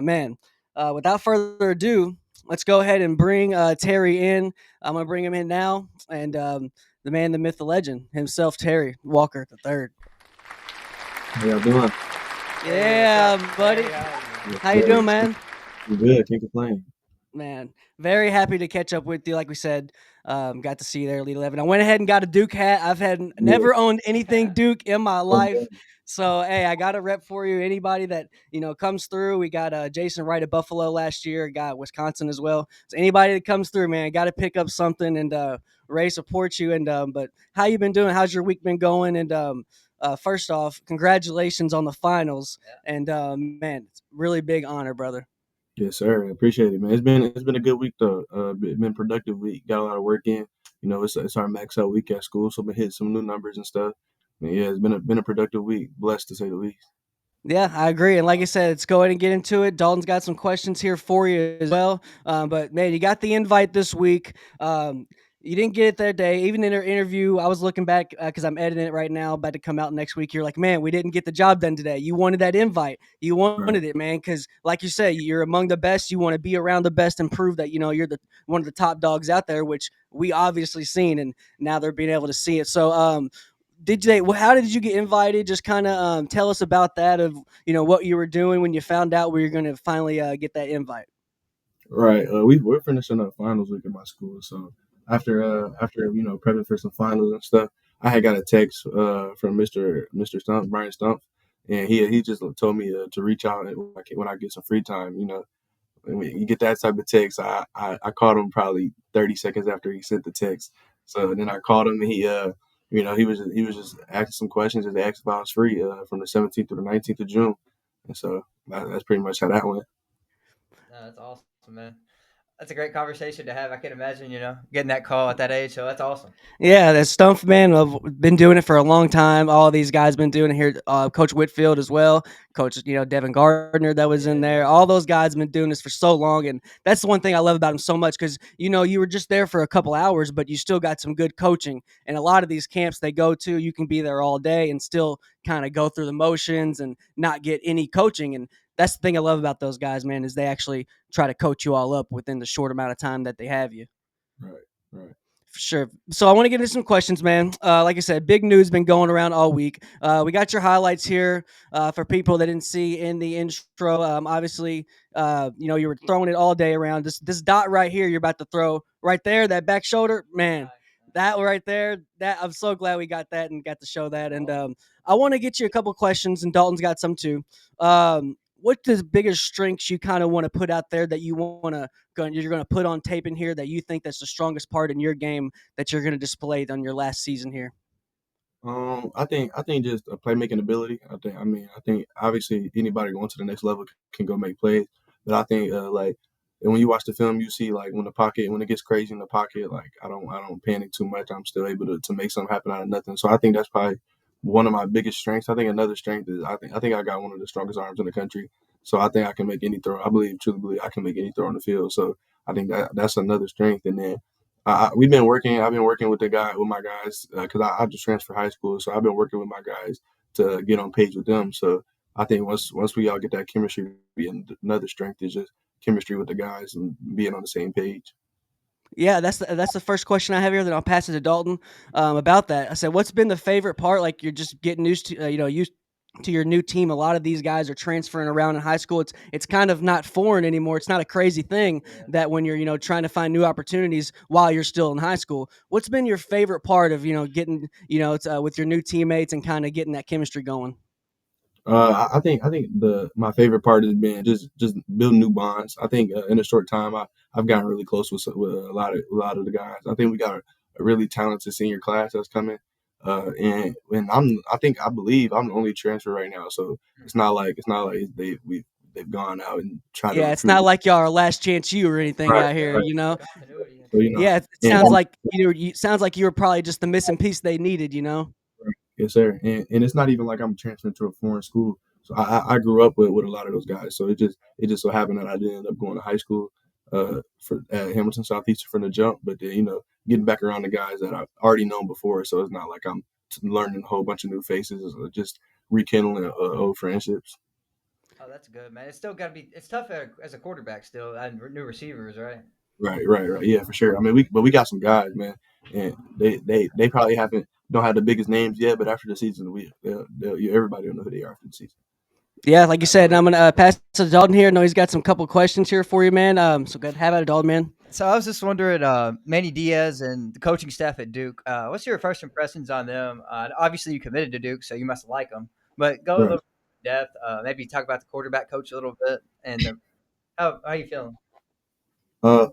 Man, without further ado, let's go ahead and bring Terry in. I'm gonna bring him in now, and the man, the myth, the legend himself, Terry Walker the third. How y'all doing? Hey, what's up, Yeah, buddy. Terry? How are you? Yes, How you sir. doing, man? You good? Can't complain. Man, very happy to catch up with you. Like we said, got to see you there, Elite 11. I went ahead and got a Duke hat. I've had Yeah. never owned anything Duke in my Oh, life. man. So, hey, I got a rep for you. Anybody that, comes through, we got Jason Wright at Buffalo last year, got Wisconsin as well. So, anybody that comes through, man, got to pick up something and Ray supports you. But how you been doing? How's your week been going? And first off, congratulations on the finals. Yeah. And man, it's a really big honor, brother. Yes, sir. I appreciate it, man. It's been a good week though. Been a productive week. Got a lot of work in. It's our max out week at school, so been hitting some new numbers and stuff. And yeah, it's been a productive week. Blessed to say the least. Yeah, I agree. And like I said, let's go ahead and get into it. Dalton's got some questions here for you as well. But man, you got the invite this week. You didn't get it that day. Even in our interview, I was looking back because I'm editing it right now, about to come out next week. You're like, man, we didn't get the job done today. You wanted that invite. You Right. wanted it, man, because like you say, you're among the best. You want to be around the best and prove that you're the one of the top dogs out there, which we obviously seen, and now they're being able to see it. So, did they? Well, how did you get invited? Just kind of tell us about that. Of what you were doing when you found out we were going to finally get that invite. Right. We're finishing up finals week at my school, so after prepping for some finals and stuff, I had got a text from Mr. Stump, Brian Stump, and he just told me to reach out when I get some free time. I mean, you get that type of text. I called him probably 30 seconds after he sent the text. So then I called him, and he was just asking some questions, just asked if I was free from the 17th to the 19th of June, and so that's pretty much how that went. No, that's awesome, man. That's a great conversation to have. I can imagine, getting that call at that age. So that's awesome. Yeah, the Stumpf man. I've been doing it for a long time. All these guys been doing it here. Coach Whitfield as well. Coach, Devin Gardner that was in Yeah, there. yeah. All those guys been doing this for so long, and that's the one thing I love about him so much because you were just there for a couple hours, but you still got some good coaching. And a lot of these camps they go to, you can be there all day and still kind of go through the motions and not get any coaching. And that's the thing I love about those guys, man, is they actually try to coach you all up within the short amount of time that they have you. Right, right. For sure. So I want to get into some questions, man. Like I said, big news been going around all week. We got your highlights here for people that didn't see in the intro. Obviously, you were throwing it all day around. This dot right here, you're about to throw right there. That back shoulder, man. Nice, That right there. That I'm so glad we got that and got to show that. And awesome. I want to get you a couple questions, and Dalton's got some too. What's the biggest strengths you kind of want to put out there that you want to you're going to put on tape in here that you think that's the strongest part in your game that you're going to display on your last season here? I think just a playmaking ability. I think obviously anybody going to the next level can go make plays, but I think like and when you watch the film, you see like when it gets crazy in the pocket, like I don't panic too much. I'm still able to make something happen out of nothing. So I think that's probably one of my biggest strengths. I think another strength is I think I got one of the strongest arms in the country. So I think I can make any throw. Truly believe I can make any throw on the field. So I think that's another strength. And then we've been working. I've been working with my guys because I just transferred high school, so I've been working with my guys to get on page with them. So I think once we all get that chemistry, and another strength is just chemistry with the guys and being on the same page. Yeah, that's the first question I have here. Then I'll pass it to Dalton about that. I said, what's been the favorite part? Like you're just getting used to your new team. A lot of these guys are transferring around in high school. It's kind of not foreign anymore. It's not a crazy thing Yeah. that when you're trying to find new opportunities while you're still in high school. What's been your favorite part of getting with your new teammates and kind of getting that chemistry going? I think the my favorite part has been just building new bonds. I think in a short time I've gotten really close with a lot of the guys. I think we got a really talented senior class that's coming, and I believe I'm the only transfer right now. So it's not like they've gone out and tried to Yeah, it's recruit. not like y'all are last chance you or anything Right, out here. right. Continuity and So Yeah, it and sounds like sounds like you were probably just the missing piece they needed. yes, sir. And it's not even like I'm transferring to a foreign school. So I grew up with a lot of those guys. So it just so happened that I did end up going to high school for at Hamilton Southeastern from the jump. But then getting back around the guys that I've already known before. So it's not like I'm learning a whole bunch of new faces or just rekindling old friendships. Oh, that's good, man. It's still got to be. It's tough as a quarterback still, and new receivers, right? Right. Yeah, for sure. I mean, we got some guys, man, and they probably don't have the biggest names yet, but after the season, everybody will know who they are for the season. Yeah, like you said, I'm Absolutely. gonna pass it to Dalton here. I know he's got some couple questions here for you, man. So good. Have at it, Dalton, man. So I was just wondering, Manny Diaz and the coaching staff at Duke. What's your first impressions on them? Obviously, you committed to Duke, so you must like them. But go a Right. little depth. Maybe talk about the quarterback coach a little bit, and how you feeling?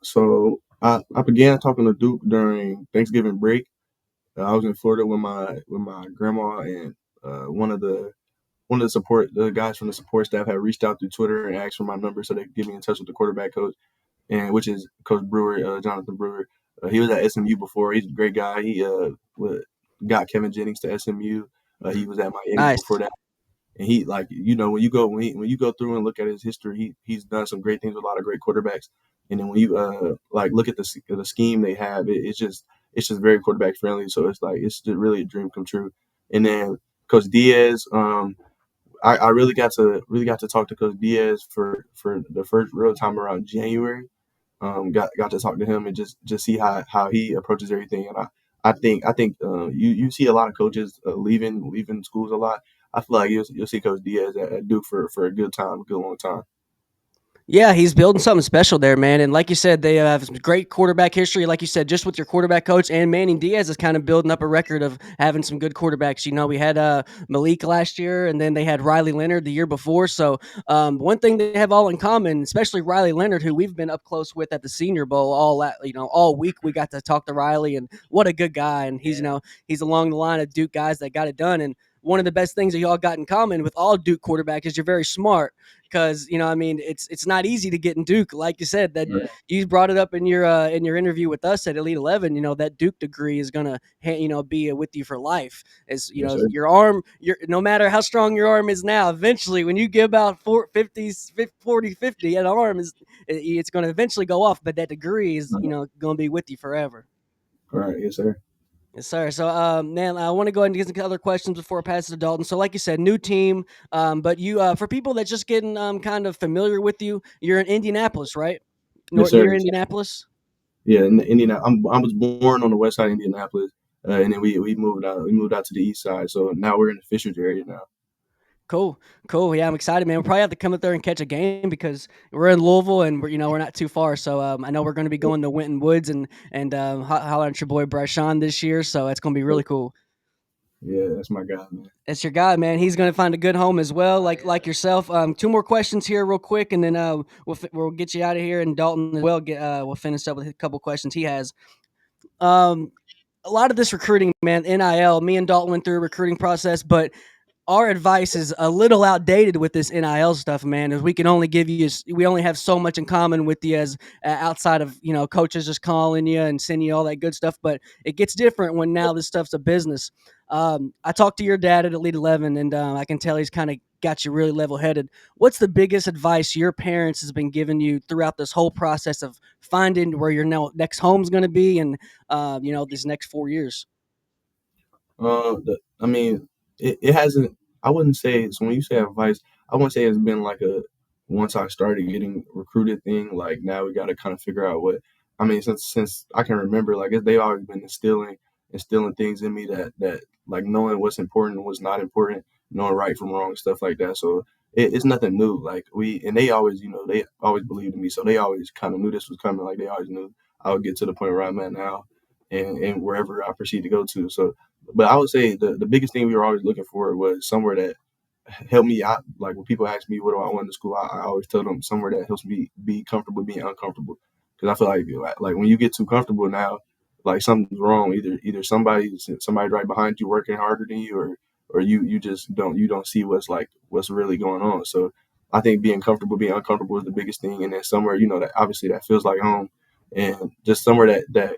So I began talking to Duke during Thanksgiving break. I was in Florida with my grandma, and one of the guys from the support staff had reached out through Twitter and asked for my number so they could get me in touch with the quarterback coach, and which is Coach Brewer, Jonathan Brewer. He was at SMU before. He's a great guy. He got Kevin Jennings to SMU. He was at Miami before Nice. that. And he like when you go through and look at his history, he's done some great things with a lot of great quarterbacks. And then when you like look at the scheme they have, it's just very quarterback friendly. So it's like it's just really a dream come true. And then Coach Diaz, I really got to talk to Coach Diaz for the first real time around January. Got to talk to him and just see how he approaches everything. And I think you see a lot of coaches leaving schools a lot. I feel like you'll see Coach Diaz at Duke for a good time, a good long time. Yeah, he's building something special there, man. And like you said, they have some great quarterback history. Like you said, just with your quarterback coach and Manning Diaz is kind of building up a record of having some good quarterbacks. You know, we had Malik last year, and then they had Riley Leonard the year before. So one thing they have all in common, especially Riley Leonard, who we've been up close with at the Senior Bowl all week. We got to talk to Riley, and what a good guy. And he's Yeah, he's along the line of Duke guys that got it done. And one of the best things that y'all got in common with all Duke quarterbacks is you're very smart because I mean it's not easy to get in Duke. Like you said, that yeah, you brought it up in your interview with us at Elite 11. You know that Duke degree is gonna be with you for life. As Yes, sir. your arm, your no matter how strong your arm is now, eventually when you get about 50, 40, 50, that arm it's going to eventually go off. But that degree is going to be with you forever. All right, yes, sir. Yes, sir. So, man, I want to go ahead and get some other questions before I pass it to Dalton. So, like you said, new team, but for people that just getting kind of familiar with you, you're in Indianapolis, right? Yes, sir. Near Indianapolis. Yeah, in Indiana. I was born on the west side of Indianapolis, and then we moved out. We moved out to the east side. So now we're in the Fishers area now. Cool, cool. Yeah, I'm excited, man. We'll probably have to come up there and catch a game because we're in Louisville and we're not too far. So I know we're going to be going to Winton Woods and holler at your boy Bryshawn this year. So it's going to be really cool. Yeah, that's my guy, man. That's your guy, man. He's going to find a good home as well, oh like yeah. yourself. Two more questions here, real quick, and then we'll get you out of here. And Dalton as well. We'll finish up with a couple questions he has. Um, a lot of this recruiting, man. NIL. Me and Dalton went through a recruiting process, but our advice is a little outdated with this NIL stuff, man. Is we only have so much in common with you as outside of coaches just calling you and sending you all that good stuff. But it gets different when now this stuff's a business. I talked to your dad at Elite 11, and I can tell he's kind of got you really level headed. What's the biggest advice your parents has been giving you throughout this whole process of finding where your next home's going to be, and these next 4 years? I mean, it hasn't. I wouldn't say so. When you say advice, I wouldn't say it's been like a once I started getting recruited thing. Like now we got to kind of figure out what. I mean, since I can remember, like they've always been instilling things in me that like knowing what's important and what's not important, knowing right from wrong, stuff like that. So it's nothing new. Like and they always, they always believed in me, so they always kind of knew this was coming. Like they always knew I would get to the point where I'm at now, and wherever I proceed to go to. So but I would say the biggest thing we were always looking for was somewhere that helped me out. Like when people ask me what do I want in school, I always tell them somewhere that helps me be comfortable being uncomfortable. Because I feel like when you get too comfortable now, like something's wrong. Either somebody's right behind you working harder than you, or you just don't see what's really going on. So I think being comfortable, being uncomfortable is the biggest thing, and then somewhere that obviously that feels like home, and just somewhere that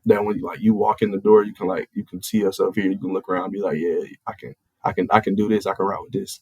when you walk in the door, you can see yourself here. You can look around, and be like, yeah, I can do this. I can route with this.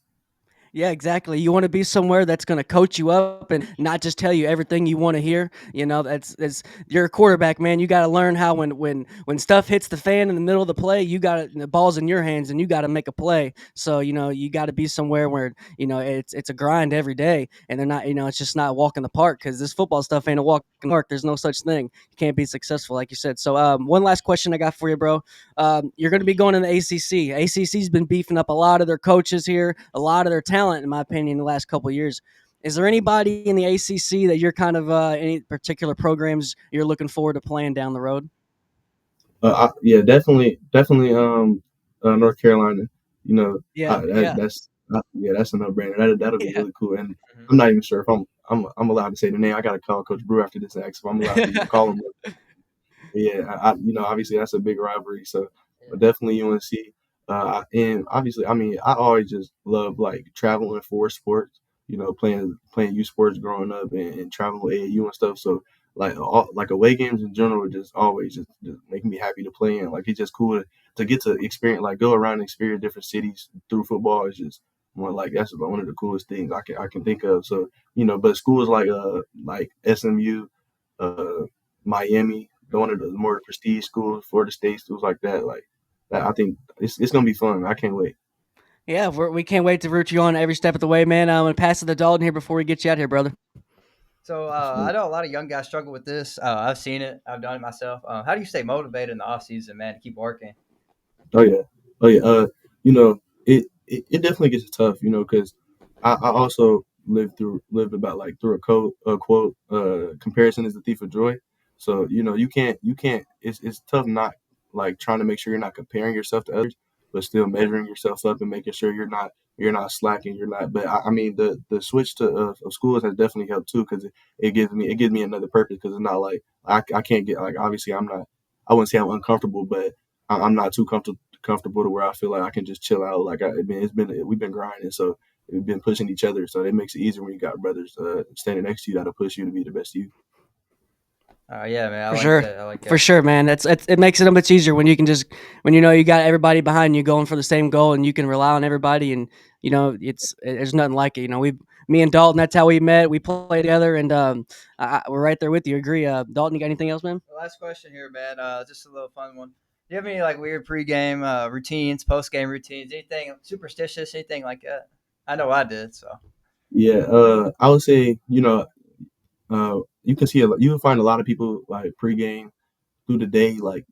Yeah, exactly. You want to be somewhere that's going to coach you up and not just tell you everything you want to hear. You know, that's you're a quarterback, man. You got to learn how when stuff hits the fan in the middle of the play, you got the ball's in your hands and you got to make a play. So you know, you got to be somewhere where it's a grind every day, and they're not it's just not a walk in the park because this football stuff ain't a walk in the park. There's no such thing. You can't be successful, like you said. So one last question I got for you, bro. You're going to be going in the ACC. ACC's been beefing up a lot of their coaches here, a lot of their talent, in my opinion, in the last couple of years. Is there anybody in the ACC that you're kind of any particular programs you're looking forward to playing down the road? Yeah, definitely. North Carolina. You know, Yeah, yeah, yeah, that's a no-brainer. That'll be yeah. really cool. And Mhm. I'm not even sure if I'm allowed to say the name. I got to call Coach Brew after this, act, so I'm allowed to even call him. Yeah, obviously that's a big rivalry. So, but Yeah. definitely UNC. And obviously, I mean, I always just love like traveling for sports. Playing youth sports growing up and traveling with AAU and stuff. So, like away games in general, just always just making me happy to play in. Like it's just cool to get to experience, like go around and experience different cities through football. Is just one like that's one of the coolest things I can think of. So but schools like SMU, uh, Miami, one of the more prestige schools, Florida State schools like that. Like that, I think it's gonna be fun. I can't wait. Yeah, we can't wait to root you on every step of the way, man. I'm going to pass it to Dalton here before we get you out here, brother. So I know a lot of young guys struggle with this. I've seen it. I've done it myself. How do you stay motivated in the off season, man, to keep working? Oh yeah, oh yeah. You know, it definitely gets tough. Because I also lived about like through a quote. Comparison is the thief of joy. So you can't. It's tough not like trying to make sure you're not comparing yourself to others, but still measuring yourself up and making sure you're not slacking. You're not. But I mean the switch to of schools has definitely helped too because it gives me another purpose because it's not like I can't get like obviously I'm not. I wouldn't say I'm uncomfortable, but I'm not too comfortable to where I feel like I can just chill out. Like we've been grinding, so we've been pushing each other. So it makes it easier when you got brothers standing next to you that'll push you to be the best you. Yeah, man, I For like sure. that. I like For that. sure, man. It makes it a much easier when you can just when you got everybody behind you going for the same goal and you can rely on everybody and there's nothing like it. Me and Dalton, that's how we met. We played together and we're right there with you. Agree. Dalton, you got anything else, man? Last question here, man. Just a little fun one. Do you have any like weird pregame routines, postgame routines, anything superstitious, anything like that? I know I did. So Yeah, I would say you can see you will find a lot of people like pregame through the day, like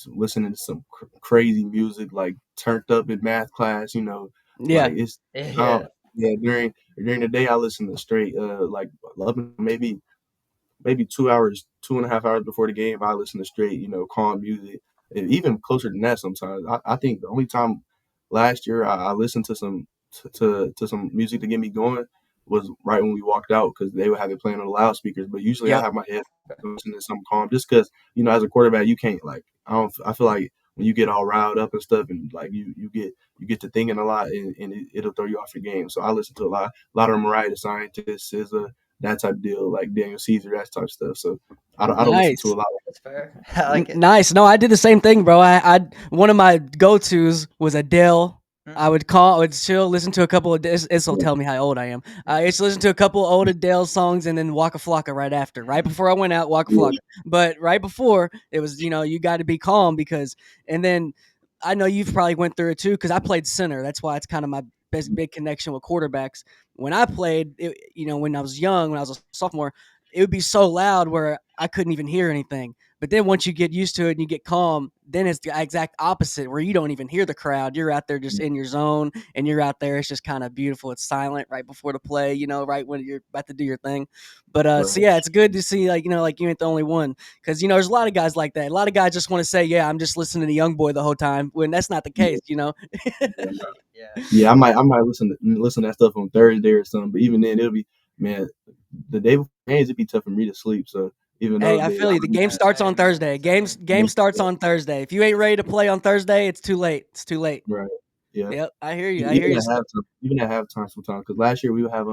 listening to some crazy music, like turned up in math class. Yeah. Like it's yeah, uh, yeah during the day I listen to straight like up maybe 2 hours, 2.5 hours before the game, I listen to straight, calm music, and even closer than that sometimes. I think the only time last year I listened to some music to get me going was right when we walked out because they would have it playing on the loudspeakers. But usually I Yep. have my head listening to something calm, just because as a quarterback you can't like I feel like when you get all riled up and stuff and like you get to thinking a lot and it'll throw you off your game. So I listen to a lot of Mariah the Scientist, SZA, that type of deal, like Daniel Caesar, that type of stuff. So I don't listen to Nice. a lot. that's fair. I like it. Nice. No, I did the same thing, bro. I one of my go tos was Adele. I would chill, listen to a couple of. This will Yeah, tell me how old I am. I used to listen to a couple of old Adele songs and then Waka Flocka right after. Right before I went out, Waka yeah, Flocka. But right before it was, you got to be calm because, and then I know you've probably went through it too because I played center. That's why it's kind of my best big connection with quarterbacks. When I played, when I was young, when I was a sophomore, it would be so loud where I couldn't even hear anything. But then once you get used to it and you get calm, then it's the exact opposite where you don't even hear the crowd. You're out there just in your zone and you're out there. It's just kind of beautiful. It's silent right before the play, right when you're about to do your thing. But so right. yeah, it's good to see like you ain't the only one because there's a lot of guys like that. A lot of guys just want to say, yeah, I'm just listening to Young Boy the whole time when that's not the Yeah, case. yeah. yeah. Yeah, I might listen to that stuff on Thursday or something, but even then it'll be man, the day before games it'd be tough for me to sleep. So even Hey, those I days, feel you. The game starts on Same, man. Thursday. Same. Game starts on Thursday. If you ain't ready to play on Thursday, it's too late. It's too late. right, yeah. Yep, I hear you. Even I hear even you. at halftime, sometimes. Because last year we would have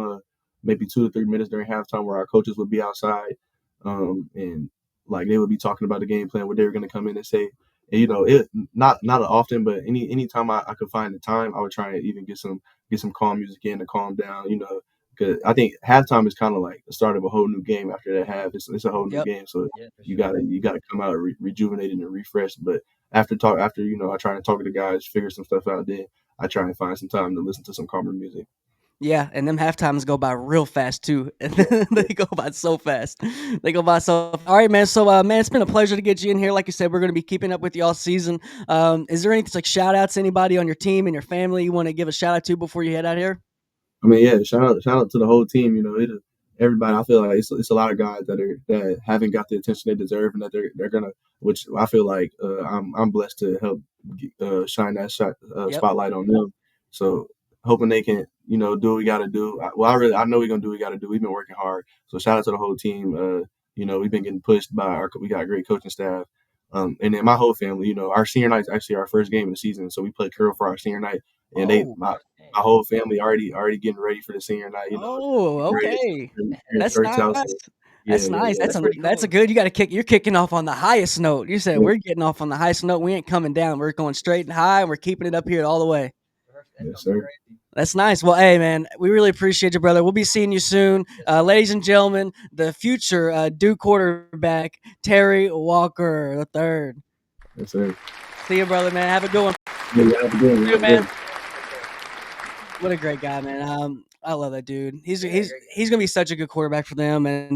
maybe 2 to 3 minutes during halftime where our coaches would be outside, and like they would be talking about the game plan, what they were going to come in and say. And it not often, but anytime I could find the time, I would try and even get some calm music in to calm down. Because I think halftime is kind of like the start of a whole new game. After that half, it's a whole new Yep. game. So Yeah, for you sure. gotta you gotta come out rejuvenated and refreshed. But after I try to talk to the guys, figure some stuff out. Then I try and find some time to listen to some calmer music. Yeah, and them half times go by real fast too. Yeah, They yeah. go by so fast. They go by so. All right, man. So, man, it's been a pleasure to get you in here. Like you said, we're going to be keeping up with you all season. Is there any like shout outs to anybody on your team and your family you want to give a shout out to before you head out here? I mean, yeah, shout out to the whole team. Everybody. I feel like it's a lot of guys that haven't got the attention they deserve, and that they're gonna. Which I feel like I'm blessed to help shine that Yep. spotlight on them. So hoping they can do what we got to do. I know we're gonna do what we got to do. We've been working hard. So shout out to the whole team. We've been getting pushed by we got a great coaching staff. And then my whole family. Our senior night is actually our first game of the season, so we play curl for our senior night, and Oh, my whole family already getting ready for the senior night. Oh, Getting ready to okay. bring That's shirts out. nice. So yeah, That's yeah, nice. yeah. that's pretty That's a cool. good. You got to kick. You're kicking off on the highest note. You said Yeah, we're getting off on the highest note. We ain't coming down. We're going straight and high. And we're keeping it up here all the way. That yes, sounds sir. crazy. That's nice. Well, hey, man, we really appreciate you, brother. We'll be seeing you soon. Yes, sir. Ladies and gentlemen, the future Duke quarterback, Terry Walker the third. Yes, sir. See you, brother, man. Have a good one. Yeah, you have a good one. See You you, have a good man. one. What a great guy, man. I love that dude. Yeah, great. He's gonna be such a good quarterback for them, and